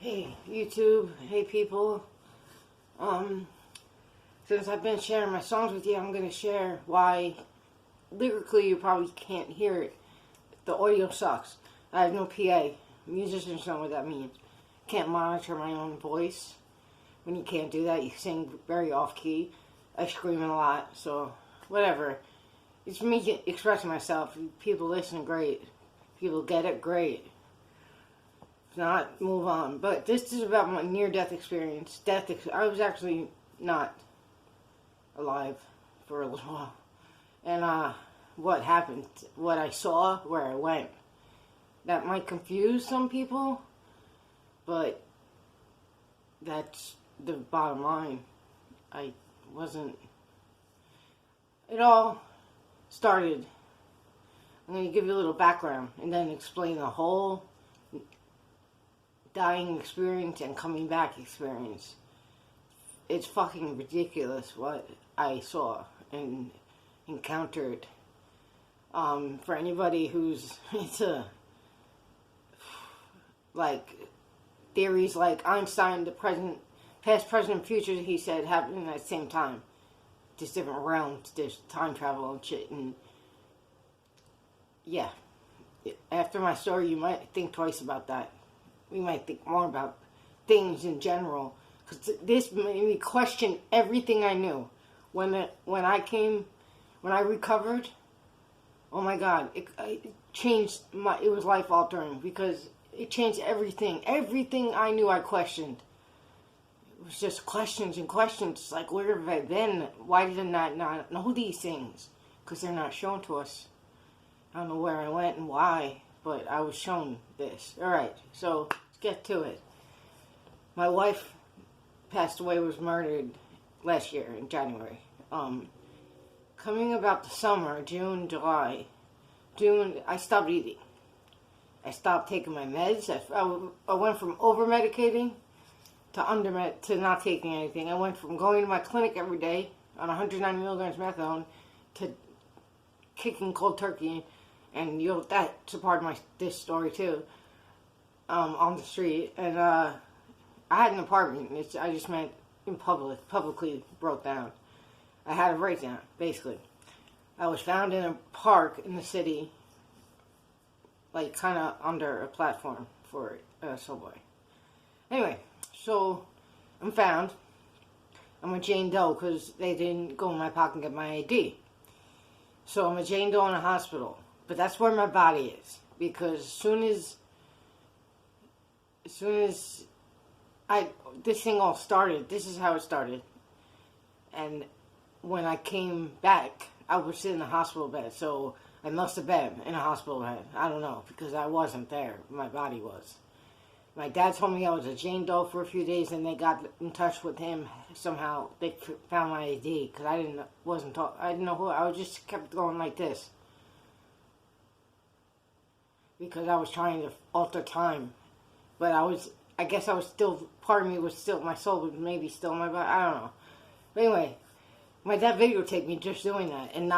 Hey YouTube, hey people. Since I've been sharing my songs with you, I'm gonna share why lyrically you probably can't hear it. The audio sucks. I have no PA. Musicians know what that means. Can't monitor my own voice. When you can't do that, you sing very off key. I scream a lot, so whatever. It's me expressing myself. People listen, great. People get it, great. Not move on. But this is about my near-death experience. I was actually not alive for a little while. And what happened, what I saw, where I went. That might confuse some people, but that's the bottom line. I wasn't... It all started... I'm going to give you a little background and then explain the whole dying experience and coming back experience. It's fucking ridiculous what I saw and encountered. For anybody who's into like theories like Einstein, past, present, future, he said happening at the same time. Just different realms, there's time travel and shit. And yeah, after my story, you might think twice about that. We might think more about things in general, because this made me question everything I knew. When I recovered, oh my God, it changed it was life altering, because it changed everything. Everything I knew I questioned. It was just questions and questions. Like, where have I been? Why did I not know these things? Because they're not shown to us. I don't know where I went and why, but I was shown this. Alright, so let's get to it. My wife passed away, was murdered last year in January. Coming about the summer, June, July. June, I stopped eating. I stopped taking my meds. I went from over-medicating to not taking anything. I went from going to my clinic every day on 190 milligrams methadone to kicking cold turkey. And that's a part of this story too. On the street, and I had an apartment. I just meant in publicly broke down. I had a breakdown, basically. I was found in a park in the city, like kind of under a platform for a subway. Anyway, so I'm found. I'm a Jane Doe because they didn't go in my pocket and get my ID. So I'm a Jane Doe in a hospital. But that's where my body is, because as soon as this thing all started, this is how it started. And when I came back, I was in a hospital bed, so I must have been in a hospital bed. I don't know, because I wasn't there. My body was. My dad told me I was a Jane Doe for a few days, and they got in touch with him somehow. They found my ID, because I didn't know who. I just kept going like this. Because I was trying to alter time. But I guess I was still, part of me was still, my soul was maybe still in my body, I don't know. But anyway, my dad videotaped me just doing that, and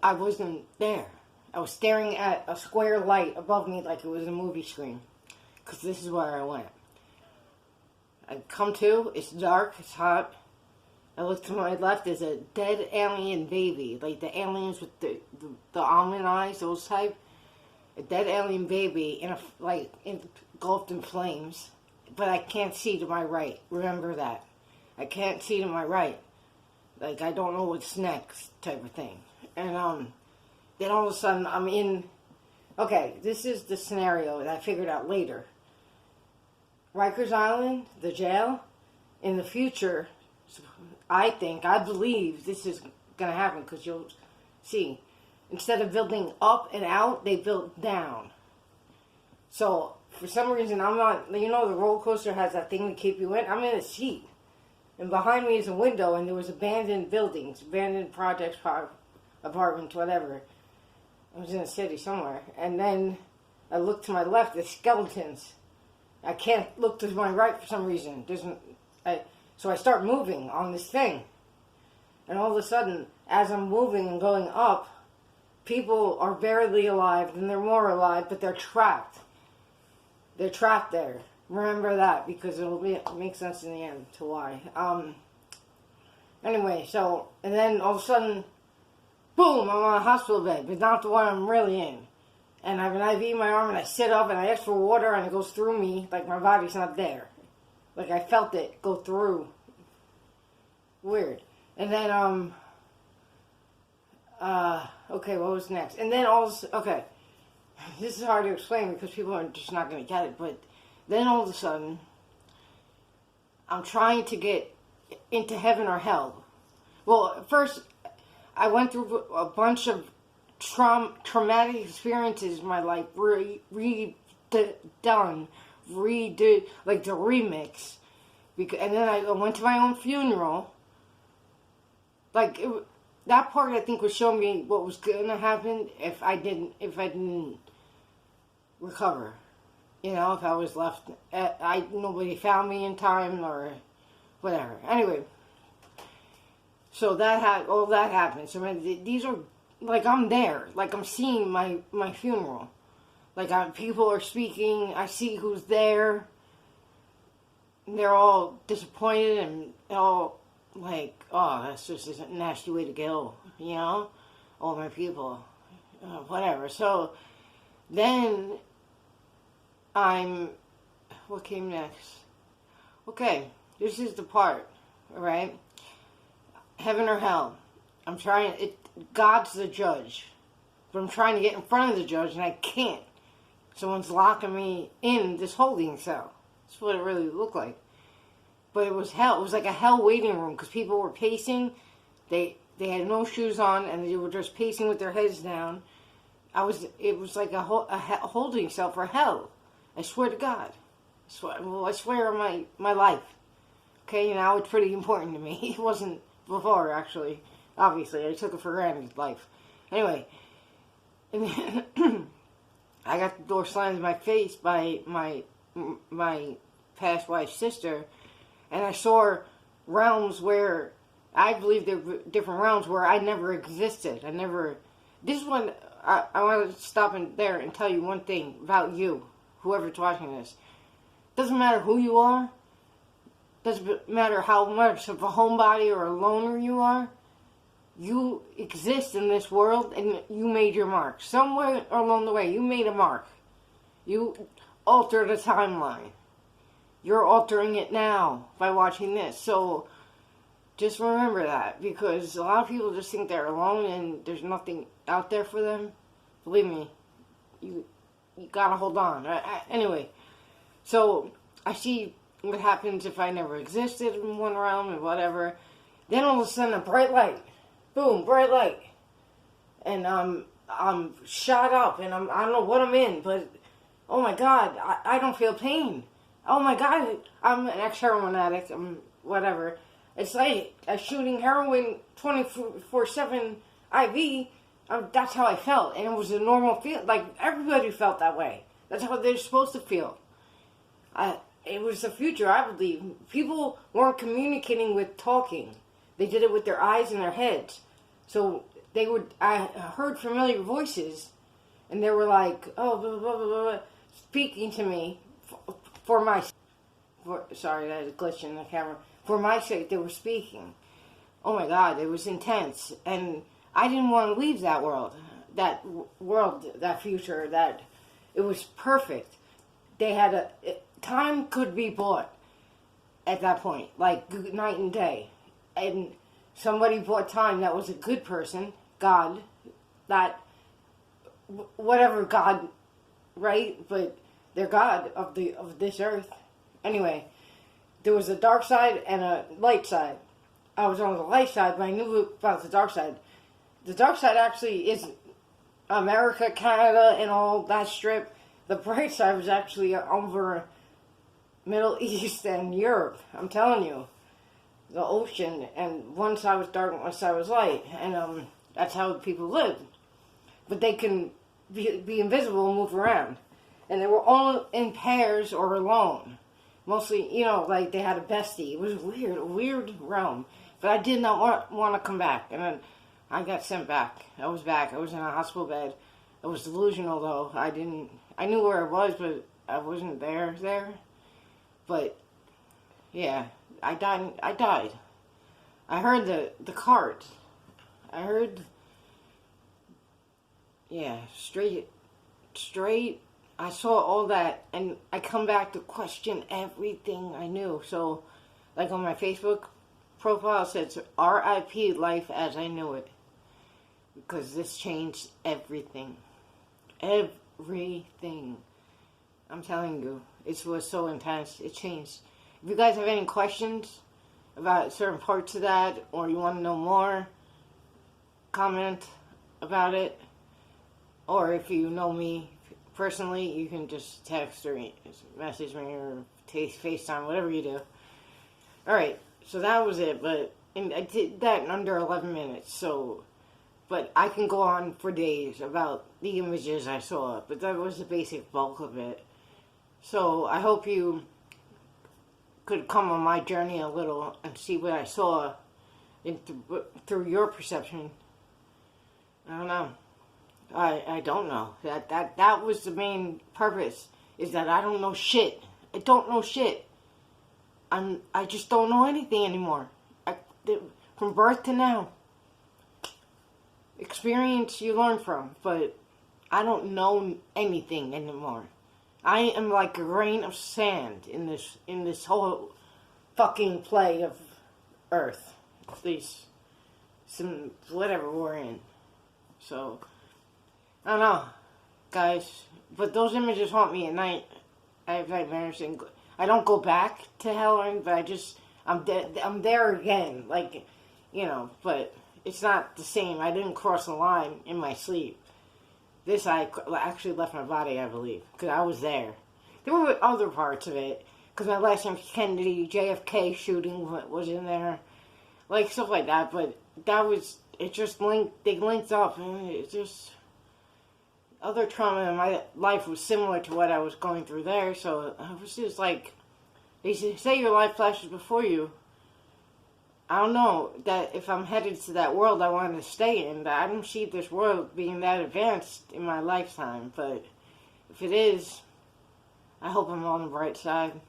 I wasn't there. I was staring at a square light above me like it was a movie screen. Because this is where I went. I come to, it's dark, it's hot. I look to my left, there's a dead alien baby. Like the aliens with the almond eyes, those type. A dead alien baby engulfed in flames, but I can't see to my right. Remember that. I can't see to my right. Like, I don't know what's next type of thing. And then all of a sudden I'm in... Okay, this is the scenario that I figured out later. Rikers Island, the jail, in the future, I believe this is going to happen, because you'll see. Instead of building up and out, they built down. So, for some reason, I'm not... You know the roller coaster has that thing to keep you in? I'm in a seat. And behind me is a window, and there was abandoned buildings, abandoned projects, apartments, whatever. I was in a city somewhere. And then I look to my left, there's skeletons. I can't look to my right for some reason. So I start moving on this thing. And all of a sudden, as I'm moving and going up, people are barely alive, and they're more alive, but they're trapped. They're trapped there. remember that because make sense in the end to why. Anyway, so, and then all of a sudden, boom, I'm on a hospital bed, but not the one I'm really in. And I have an IV in my arm, and I sit up, and I ask for water, and it goes through me, like my body's not there. Like I felt it go through. Weird. And then, okay, what was next? And then okay, this is hard to explain because people are just not going to get it, but then all of a sudden, I'm trying to get into heaven or hell. Well, first, I went through a bunch of traumatic experiences in my life, redo, like the remix. And then I went to my own funeral. Like, that part I think was showing me what was going to happen if I didn't recover. You know, if I was left, nobody found me in time or whatever. Anyway, so all that happened. So these are, like, I'm there. Like, I'm seeing my funeral. Like, people are speaking. I see who's there. And they're all disappointed and all like, oh, that's just a nasty way to go, you know? All my people. Whatever. So, then what came next? Okay, this is the part, alright? Heaven or hell. God's the judge. But I'm trying to get in front of the judge and I can't. Someone's locking me in this holding cell. That's what it really looked like. But it was hell. It was like a hell waiting room because people were pacing. They had no shoes on and they were just pacing with their heads down. It was like a holding cell for hell. I swear to God. I swear on my life. Okay, now it's pretty important to me. It wasn't before, actually. Obviously, I took it for granted, life. Anyway, and then I got the door slammed in my face by my past wife's sister, and I saw realms where I believe there were different realms where I never existed. This is when I want to stop in there and tell you one thing about you, whoever's watching this. Doesn't matter who you are. Doesn't matter how much of a homebody or a loner you are. You exist in this world and you made your mark. Somewhere along the way, you made a mark. You altered a timeline. You're altering it now by watching this. So, just remember that. Because a lot of people just think they're alone and there's nothing out there for them. Believe me, you gotta hold on. Anyway, so I see what happens if I never existed in one realm and whatever. Then all of a sudden a bright light. Boom, bright light. And I'm shot up and I don't know what I'm in, but oh my God, I don't feel pain. Oh my God, I'm an ex-heroin addict, whatever. It's like shooting heroin 24/7 IV. That's how I felt, and it was a normal feel. Like everybody felt that way. That's how they're supposed to feel. It was the future, I believe. People weren't communicating with talking. They did it with their eyes and their heads. So I heard familiar voices, and they were like, oh, blah, blah, blah, blah, speaking to me sorry, that is a glitch in the camera. For my sake, they were speaking. Oh my God, it was intense. And I didn't want to leave that world, that future, that it was perfect. They had time could be bought at that point, like night and day. And somebody bought time that was a good person, God, that, whatever God, right? But they're God of this earth. Anyway, there was a dark side and a light side. I was on the light side, but I knew about the dark side. The dark side actually is America, Canada, and all that strip. The bright side was actually over Middle East and Europe. I'm telling you. The ocean, and one side was dark and one side was light. And that's how people live. But they can be invisible and move around. And they were all in pairs or alone. Mostly, like they had a bestie. It was a weird realm. But I did not want to come back. And then I got sent back. I was back. I was in a hospital bed. I was delusional though. I knew where I was, but I wasn't there. But yeah, I died. I died. I heard the cards. I heard. Yeah, straight. I saw all that, and I come back to question everything I knew. So, like on my Facebook profile, it says "R.I.P. Life as I Knew It," because this changed everything. Everything. I'm telling you, it was so intense. It changed. If you guys have any questions about certain parts of that, or you want to know more, comment about it. Or if you know me personally, you can just text or message me or FaceTime, whatever you do. Alright, so that was it, but I did that in under 11 minutes, so, but I can go on for days about the images I saw, but that was the basic bulk of it. So I hope you could come on my journey a little and see what I saw through your perception. I don't know. I don't know. That was the main purpose, is that I don't know shit. I don't know shit. I just don't know anything anymore. From birth to now. Experience you learn from, but I don't know anything anymore. I am like a grain of sand in this whole fucking play of Earth. Some whatever we're in. So I don't know, guys, but those images haunt me at night. I have nightmares, and I don't go back to hell, but I'm there again, like, but it's not the same. I didn't cross the line in my sleep. This, I actually left my body, I believe, because I was there. There were other parts of it, because my last name Kennedy, JFK shooting was in there, like, stuff like that, but they linked up, and it just, other trauma in my life was similar to what I was going through there, so I was just like, they say your life flashes before you. I don't know, that if I'm headed to that world I want to stay in, that I don't see this world being that advanced in my lifetime, but if it is, I hope I'm on the bright side.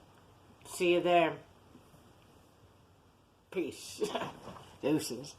See you there. Peace. Deuces.